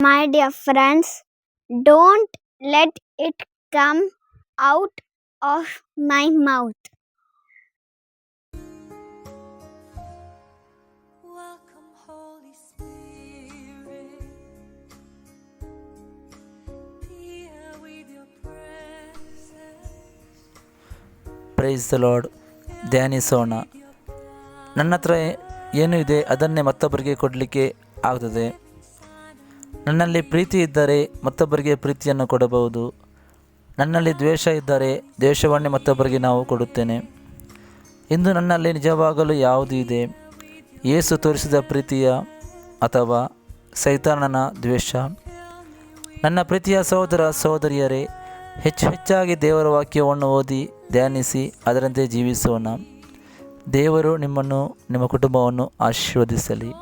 My dear friends, don't let it come out of my mouth. Welcome, Holy Spirit. Here with your presence. Praise the lord. ಧ್ಯಾನಿಸೋಣ. ನನ್ನ ಹತ್ರ ಏನು ಇದೆ ಅದನ್ನೇ ಮತ್ತೊಬ್ಬರಿಗೆ ಕೊಡಲಿಕ್ಕೆ ಆಗ್ತದೆ. ನನ್ನಲ್ಲಿ ಪ್ರೀತಿ ಇದ್ದರೆ ಮತ್ತೊಬ್ಬರಿಗೆ ಪ್ರೀತಿಯನ್ನು ಕೊಡಬಹುದು. ನನ್ನಲ್ಲಿ ದ್ವೇಷ ಇದ್ದರೆ ದ್ವೇಷವನ್ನೇ ಮತ್ತೊಬ್ಬರಿಗೆ ನಾವು ಕೊಡುತ್ತೇನೆ. ಇಂದು ನನ್ನಲ್ಲಿ ನಿಜವಾಗಲೂ ಯಾವುದು ಇದೆ? ಯೇಸು ತೋರಿಸಿದ ಪ್ರೀತಿಯ ಅಥವಾ ಸೈತಾನನ ದ್ವೇಷ? ನನ್ನ ಪ್ರೀತಿಯ ಸಹೋದರ ಸಹೋದರಿಯರೇ, ಹೆಚ್ಚಾಗಿ ದೇವರ ವಾಕ್ಯವನ್ನು ಓದಿ ಧ್ಯಾನಿಸಿ ಅದರಂತೆ ಜೀವಿಸೋಣ. ದೇವರು ನಿಮ್ಮನ್ನು ನಿಮ್ಮ ಕುಟುಂಬವನ್ನು ಆಶೀರ್ವದಿಸಲಿ.